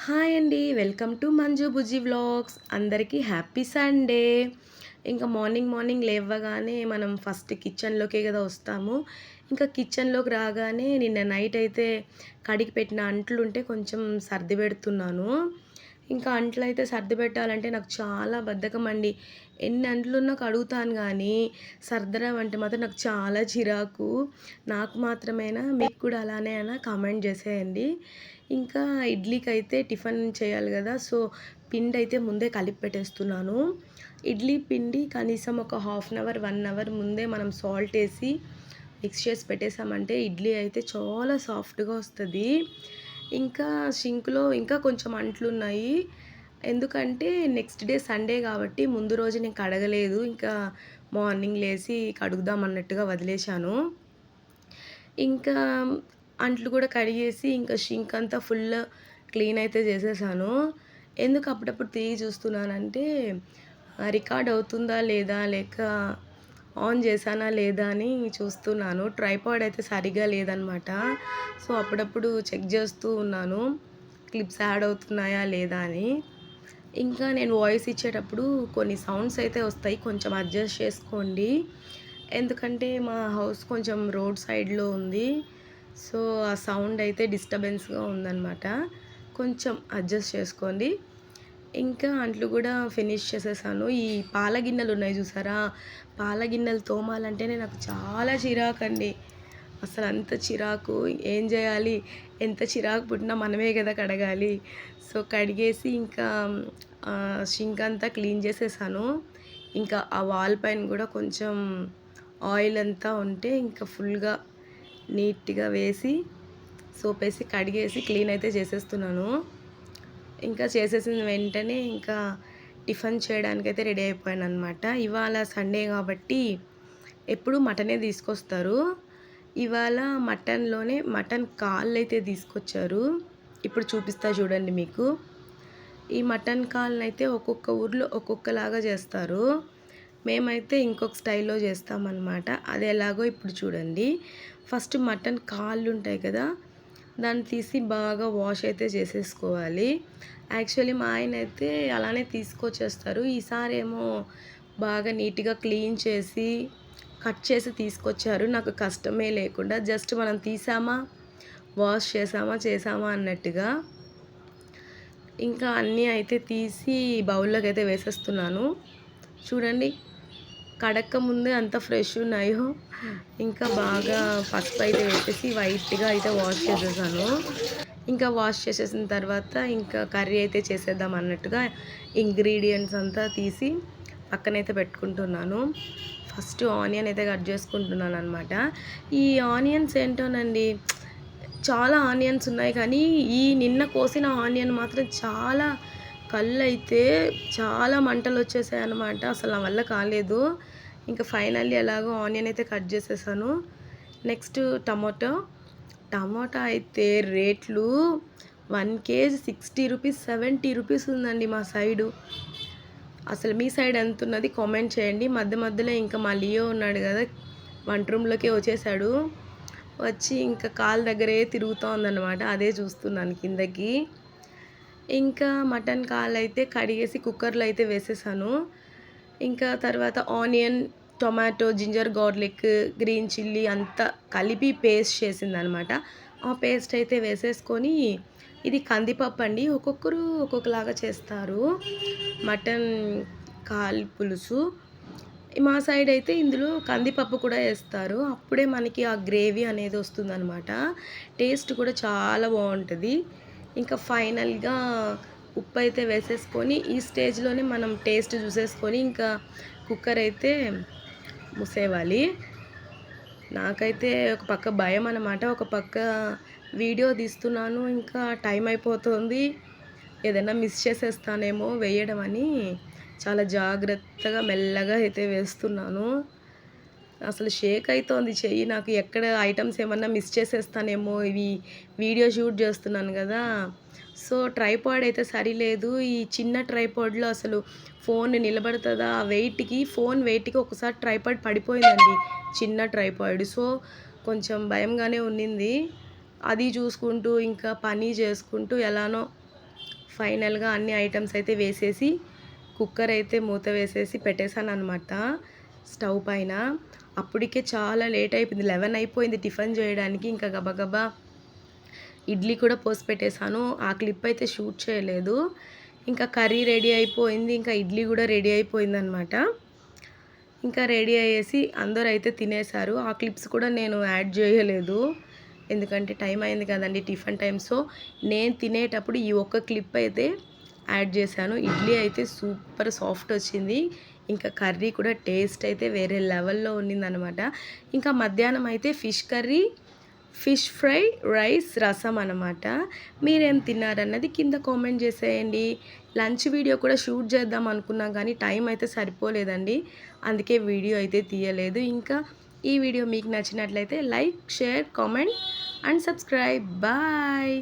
Hi అండి. Welcome to Manju Bujji vlogs. అందరికీ happy Sunday. ఇంకా మార్నింగ్ మార్నింగ్ లేవగానే మనం ఫస్ట్ కిచెన్‌లోకే కదా వస్తాము. ఇంకా కిచెన్‌లోకి రాగానే నిన్న నైట్ అయితే కడిగి పెట్టిన అంట్లుంటే కొంచెం సర్ది పెడుతున్నాను. ఇంకా అంట్లయితే సర్ది పెట్టాలంటే నాకు చాలా బద్ధకమండి. ఎన్ని అంట్లున్నా కడుగుతాను గానీ, సర్దడం అంటే మాత్రం నాకు చాలా చిరాకు. నాకు మాత్రమేనా? మీకు కూడా అలానేనా? కామెంట్ చేసేయండి. ఇంకా ఇడ్లీకైతే టిఫిన్ చేయాలి గదా! సో, పిండయితే ముందే కలిపి పెట్టేస్తున్నాను. ఇడ్లీ పిండి కనీసం ఒక హాఫ్ అన్ అవర్, 1 అవర్ ముందే మనం సాల్టేసి మిక్స్ చేసి పెట్టేసామంటే ఇడ్లీ అయితే చాలా సాఫ్ట్‌గా వస్తది. ఇంకా సింక్‌లో ఇంకా కొంచెం అంట్లున్నాయి. ఎందుకంటే నెక్స్ట్ డే సండే కాబట్టి ముందు రోజు నేను కడగలేదు. ఇంకా మార్నింగ్ లేసి కడుగుదాం అన్నట్టుగా వదిలేశాను. ఇంకా అంట్లు కూడా కడిగేసి ఇంకా సింక్ అంతా ఫుల్ క్లీన్ అయితే చేసేసాను. ఎందుకు అప్పుడప్పుడు తీసి చూస్తున్నానంటే రికార్డ్ అవుతుందా లేదా? లేక ఆన్ చేశానా లేదా అని చూస్తున్నాను. ట్రైపాడ్ అయితే సరిగ్గా లేదనమాట. సో, అప్పుడప్పుడు చెక్ చేస్తూ ఉన్నాను. క్లిప్స్ యాడ్ అవుతున్నాయా లేదా అని. ఇంకా నేను వాయిస్ ఇచ్చేటప్పుడు కొన్ని సౌండ్స్ అయితే వస్తాయి. కొంచెం అడ్జస్ట్ చేసుకోండి. ఎందుకంటే మా హౌస్ కొంచెం రోడ్ సైడ్‌లో ఉంది. సో, ఆ సౌండ్ అయితే డిస్టర్బెన్స్‌గా ఉందనమాట. కొంచెం అడ్జస్ట్ చేసుకోండి. ఇంకా అంట్లు గూడా ఫినిష్ చేసేసాను. ఈ పాల గిన్నెలున్నాయి జూసారా? పాల గిన్నెలు తోమాలంటేనే నాకు చాలా చిరాకండి. అసలంత చిరాకు. ఏం జేయాలి? ఎంత చిరాకు పుట్టినా మనమే గదా కడగాలి. సో, కడిగేసి ఇంకా సింక్ అంతా క్లీన్ చేసేసాను. ఇంకా ఆ వాల్ పైన గూడా కొంచెం ఆయిల్ అంతా ఉంటే ఇంకా ఫుల్‌గా నీట్‌గా వేసి సోపేసి కడిగేసి క్లీన్ అయితే చేసేస్తున్నాను. ఇంకా చేసేసిన వెంటనే ఇంకా టిఫిన్ చేయడానికైతే రెడీ అయిపోయాననమాట. ఇవాళ సండే కాబట్టి ఎప్పుడు మటనే తీసుకొస్తారు. ఇవాళ మటన్ కాళ్ళైతే తీసుకొచ్చారు. ఇప్పుడు చూపిస్తా చూడండి మీకు. ఈ మటన్ కాళ్ళనైతే ఒక్కొక్క ఊర్లో ఒక్కొక్కలాగా చేస్తారు. మేమైతే ఇంకొక స్టైల్‌లో చేస్తామనమాట. అది ఎలాగో ఇప్పుడు చూడండి. ఫస్ట్ మటన్ కాళ్ళుంటాయి కదా! దాన్ని తీసి బాగా వాష్ అయితే చేసేసుకోవాలి. యాక్చువల్లీ మా ఆయనైతే అలానే తీసుకొచ్చేస్తారు. ఈసారేమో బాగా నీట్‌గా క్లీన్ చేసి, కట్ చేసి తీసుకొచ్చారు. నాకు కష్టమే లేకుండా జస్ట్ మనం తీసామా, వాష్ చేసామా అన్నట్టుగా. ఇంకా అన్నీ అయితే తీసి బౌల్లోకైతే వేసేస్తున్నాను. చూడండి కడక్కముందే అంత ఫ్రెష్ ఉన్నాయో. ఇంకా బాగా పసుపయితే వేసేసి వైట్‌గా అయితే వాష్ చేసేసాను. ఇంకా వాష్ చేసేసిన తర్వాత ఇంకా కర్రీ అయితే చేసేద్దాం అన్నట్టుగా ఇంగ్రీడియంట్స్ అంతా తీసి పక్కనైతే పెట్టుకుంటున్నాను. ఫస్ట్ ఆనియన్ అయితే కట్ చేసుకుంటున్నాననమాట. ఈ ఆనియన్స్ ఏంటోనండి చాలా ఆనియన్స్ ఉన్నాయి కానీ, ఈ నిన్న కోసిన ఆనియన్ మాత్రం చాలా కళ్ళైతే చాలా మంటలొచ్చేసాయనమాట. అసలు నా వల్ల కాలేదు. ఇంకా ఫైనల్లీ ఎలాగో ఆనియన్ అయితే కట్ చేసేసాను. Next tomato. టమాటా అయితే రేట్లు 1 కేజీ 60 రూపీస్, 70 రూపీస్ ఉందండి మా సైడు. అసలు మీ సైడ్ ఎంతున్నది కామెంట్ చేయండి. మధ్య మధ్యలో ఇంకా మా లియో ఉన్నాడు గదా! వంట రూమ్‌లోకే వచ్చేసాడు. వచ్చి ఇంకా కాలు దగ్గరే తిరుగుతా ఉందన్నమాట. అదే చూస్తున్నాను కిందకి. ఇంకా మటన్ కాళ్ళైతే కడిగేసి కుక్కర్‌లో అయితే వేసేసాను. ఇంకా తర్వాత onion, tomato, ginger garlic, green chilli అంతా కలిపి పేస్ట్ చేసిందనమాట. ఆ పేస్ట్ అయితే వేసేసుకొని ఇది కందిపప్పండి. ఒక్కొక్కరు ఒక్కొక్కలాగా చేస్తారు. మటన్ కాల్ పులుసు. మా సైడ్ అయితే ఇందులో కందిపప్పు కూడా ఏస్తారు. అప్పుడే మనకి ఆ గ్రేవీ అనేది వస్తుందనమాట. టేస్ట్ కూడా చాలా బావుంటది. ఇంకా ఫైనల్‌గా ఉప్పైతే వేసేసుకొని, ఈ స్టేజ్‌లోనే మనం టేస్ట్ చూసేసుకొని ఇంకా కుక్కర్ అయితే మూసేయాలి. నాకైతే ఒక పక్క భయమనమాట. ఒక పక్క వీడియో తీస్తున్నాను. ఇంకా టైం అయిపోతుంది. ఏదైనా మిస్ చేసేస్తానేమో వేయడం అని చాలా జాగ్రత్తగా మెల్లగా అయితే వేస్తున్నాను. అసలు షేక్ అయితోంది చెయ్యి. నాకు ఎక్కడ ఐటెమ్స్ ఏమన్నా మిస్ చేసేస్తానేమో ఇవి వీడియో షూట్ చేస్తున్నాను గదా! సో, ట్రైపాడ్ అయితే సరిలేదు. ఈ చిన్న ట్రైపాడ్‌లో అసలు ఫోన్ నిలబడతదా? ఆ వెయిట్‌కి ఫోన్ వెయిట్‌కి ఒకసారి ట్రైపాడ్ పడిపోయిందండి. చిన్న ట్రైపాడ్. సో, కొంచెం భయంగానే ఉన్నింది. అది చూసుకుంటూ ఇంకా పని చేసుకుంటూ ఎలానో ఫైనల్గా అన్ని ఐటమ్స్ అయితే వేసేసి కుక్కర్ అయితే మూత వేసేసి పెట్టేశాను అనమాట స్టవ్ పైన. అప్పటికే చాలా లేట్ అయిపోయింది, 11 అయిపోయింది టిఫిన్ చేయడానికి. ఇంకా గబగబా ఇడ్లీ కూడా పోసి పెట్టేశాను. ఆ క్లిప్ అయితే షూట్ చేయలేదు. ఇంకా కర్రీ రెడీ అయిపోయింది, ఇంకా ఇడ్లీ కూడా రెడీ అయిపోయిందనమాట. ఇంకా రెడీ అయ్యేసి అందరూ అయితే తినేశారు. ఆ క్లిప్స్ కూడా నేను యాడ్ చేయలేదు, ఎందుకంటే టైం అయింది కదండి టిఫిన్ టైం. సో నేను తినేటప్పుడు ఈ ఒక్క క్లిప్ అయితే యాడ్ చేశాను. ఇడ్లీ అయితే సూపర్ సాఫ్ట్ వచ్చింది, ఇంకా కర్రీ కూడా టేస్ట్ అయితే వేరే లెవెల్లో ఉన్నిందనమాట. ఇంకా మధ్యాహ్నం అయితే fish curry, fish fry, rice, రసం అనమాట. మీరేం తిన్నారన్నది కింద కామెంట్ చేసేయండి. లంచ్ వీడియో కూడా షూట్ చేద్దాం అనుకున్నాం కానీ టైం అయితే సరిపోలేదండి, అందుకే వీడియో అయితే తీయలేదు. ఇంకా ఈ వీడియో మీకు నచ్చినట్లయితే like, share, comment and subscribe. Bye.